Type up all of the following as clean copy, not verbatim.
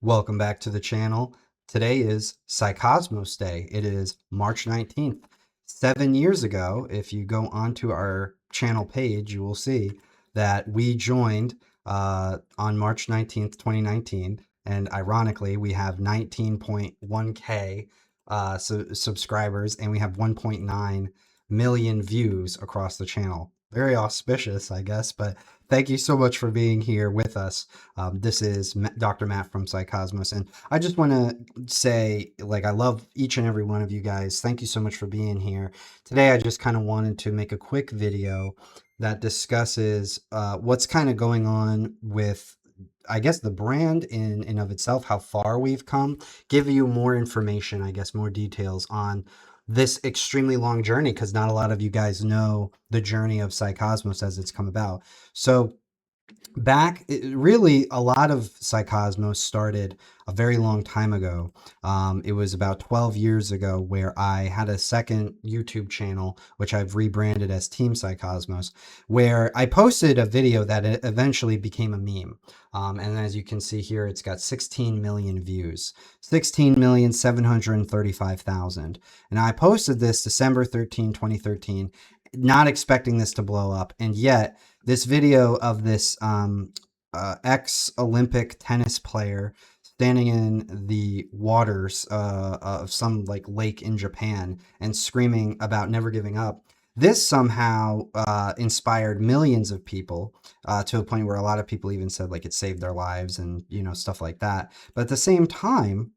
Welcome back to the channel. Today is Psycosmos Day. It is March 19th. 7 years ago, if you go onto our channel page, you will see that we joined on March 19th, 2019. And ironically, we have 19.1K subscribers and we have 1.9 million views across the channel. Very auspicious, I guess, but thank you so much for being here with us. This is Dr. Matt from Psycosmos, and I just want to say, like, I love each and every one of you guys. Thank you so much for being here. Today, I just kind of wanted to make a quick video that discusses what's kind of going on with, I guess, the brand in and of itself, how far we've come, give you more information, I guess, more details on this extremely long journey, because not a lot of you guys know the journey of Psycosmos as it's come about. So really, a lot of Psycosmos started a very long time ago. It was about 12 years ago where I had a second YouTube channel, which I've rebranded as Team Psycosmos, where I posted a video that eventually became a meme. And as you can see here, it's got 16 million views, 16,735,000. And I posted this December 13, 2013, not expecting this to blow up. And yet, this video of this ex-Olympic tennis player standing in the waters of some like lake in Japan and screaming about never giving up. This somehow inspired millions of people to a point where a lot of people even said like it saved their lives and stuff like that. But at the same time,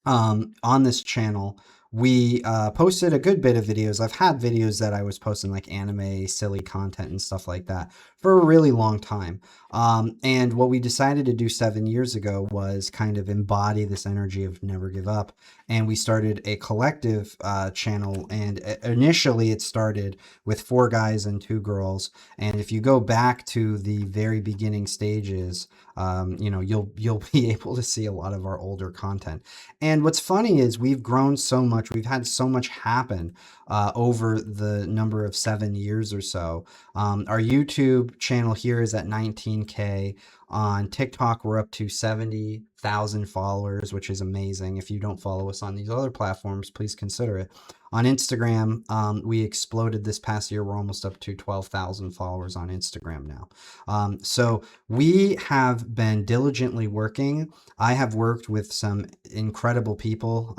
on this channel, we posted a good bit of videos. I've had videos that I was posting like anime, silly content and stuff like that for a really long time. And what we decided to do 7 years ago was kind of embody this energy of never give up. And we started a collective channel. And initially it started with 4 guys and 2 girls. And if you go back to the very beginning stages, you'll be able to see a lot of our older content. And what's funny is we've grown so much. We've had so much happen over the number of 7 years or so. Our YouTube channel here is at 19K. On TikTok, we're up to 70,000 followers, which is amazing. If you don't follow us on these other platforms, please consider it. On Instagram, we exploded this past year. We're almost up to 12,000 followers on Instagram now. So we have been diligently working. I have worked with some incredible people.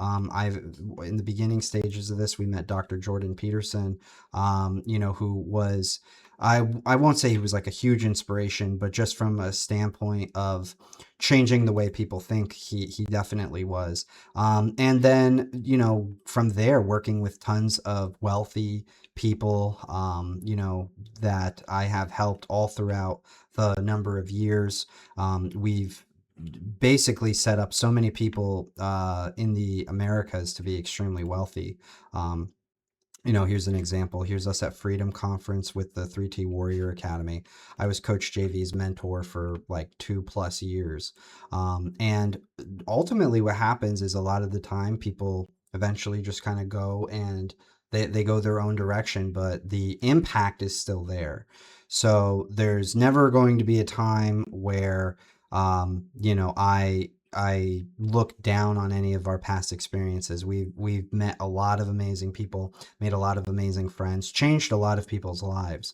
In the beginning stages of this, we met Dr. Jordan Peterson, who was, I won't say he was like a huge inspiration, but just from a standpoint of changing the way people think, he definitely was. And then, from there, working with tons of wealthy people, that I have helped all throughout the number of years. We've basically set up so many people in the Americas to be extremely wealthy. Here's an example. Here's us at Freedom Conference with the 3T Warrior Academy. I was Coach JV's mentor for like 2+ years. And ultimately what happens is a lot of the time people eventually just kind of go and they go their own direction, but the impact is still there. So there's never going to be a time where, I look down on any of our past experiences. We've met a lot of amazing people, made a lot of amazing friends, changed a lot of people's lives.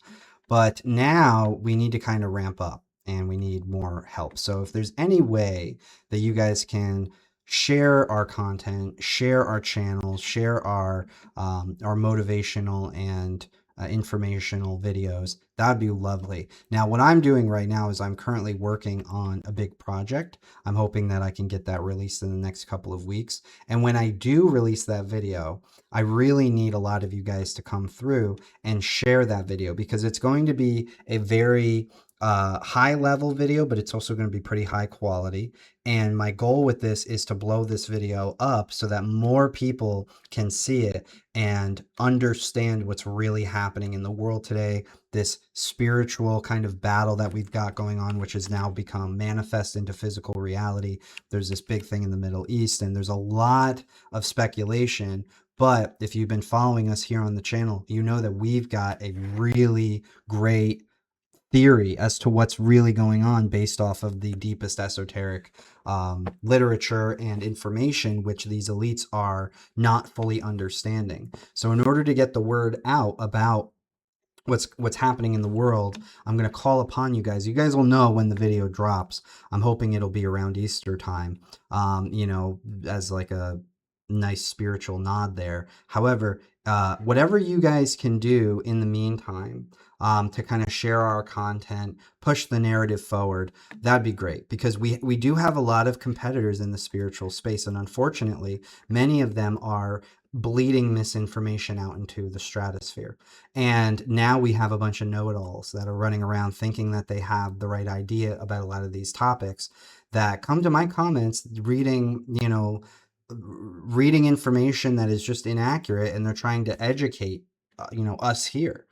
But now we need to kind of ramp up and we need more help. So if there's any way that you guys can share our content, share our channels, share our motivational and informational videos, that'd be lovely. Now, what I'm doing right now is I'm currently working on a big project. I'm hoping that I can get that released in the next couple of weeks. And when I do release that video, I really need a lot of you guys to come through and share that video, because it's going to be a very high level video, but it's also going to be pretty high quality. And my goal with this is to blow this video up so that more people can see it and understand what's really happening in the world today, this spiritual kind of battle that we've got going on, which has now become manifest into physical reality. There's this big thing in the Middle East, and there's a lot of speculation. But if you've been following us here on the channel, you know that we've got a really great theory as to what's really going on based off of the deepest esoteric literature and information, which these elites are not fully understanding. So, in order to get the word out about what's happening in the world, I'm going to call upon you guys. You guys will know when the video drops. I'm hoping it'll be around Easter time, as like a nice spiritual nod there. However, whatever you guys can do in the meantime, to kind of share our content, push the narrative forward, that'd be great, because we do have a lot of competitors in the spiritual space, and unfortunately, many of them are bleeding misinformation out into the stratosphere. And now we have a bunch of know-it-alls that are running around thinking that they have the right idea about a lot of these topics, that come to my comments reading information that is just inaccurate, and they're trying to educate us here,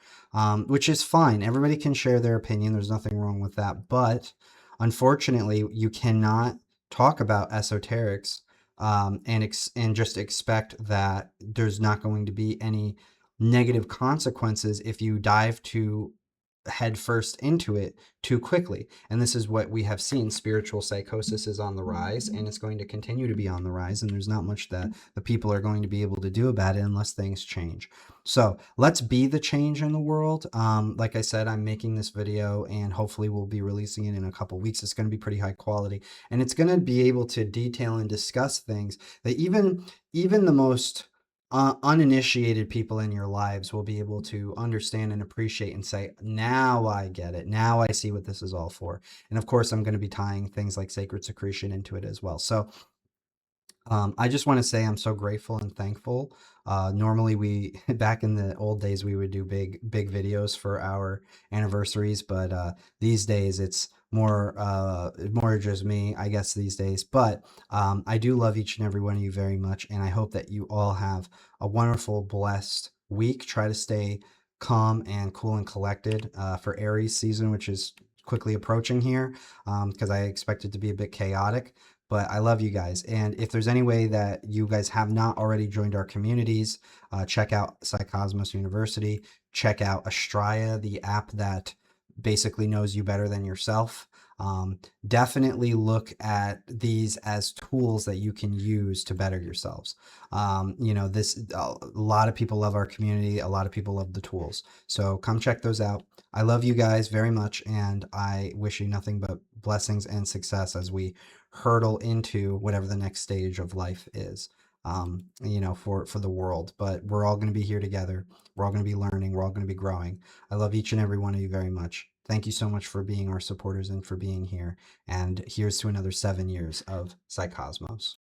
which is fine. Everybody can share their opinion. There's nothing wrong with that. But unfortunately, you cannot talk about esoterics, and just expect that there's not going to be any negative consequences if you dive too headfirst into it too quickly. And this is what we have seen. Spiritual psychosis is on the rise, and it's going to continue to be on the rise. And there's not much that the people are going to be able to do about it unless things change. So let's be the change in the world. Like I said, I'm making this video, and hopefully we'll be releasing it in a couple weeks. It's going to be pretty high quality, and it's going to be able to detail and discuss things that even the most uninitiated people in your lives will be able to understand and appreciate and say, now I get it. Now I see what this is all for. And of course, I'm going to be tying things like sacred secretion into it as well. So I just want to say I'm so grateful and thankful. Normally, back in the old days, we would do big videos for our anniversaries, but these days it's more just me, I guess, these days. But I do love each and every one of you very much, and I hope that you all have a wonderful, blessed week. Try to stay calm and cool and collected for Aries season, which is quickly approaching here, because I expect it to be a bit chaotic. But I love you guys. And if there's any way that you guys have not already joined our communities, check out Psycosmos University. Check out Astraya, the app that basically knows you better than yourself. Definitely look at these as tools that you can use to better yourselves. A lot of people love our community. A lot of people love the tools. So come check those out. I love you guys very much, and I wish you nothing but blessings and success as we hurdle into whatever the next stage of life is, for the world. But we're all going to be here together. We're all going to be learning. We're all going to be growing. I love each and every one of you very much. Thank you so much for being our supporters and for being here. And here's to another 7 years of Psycosmos.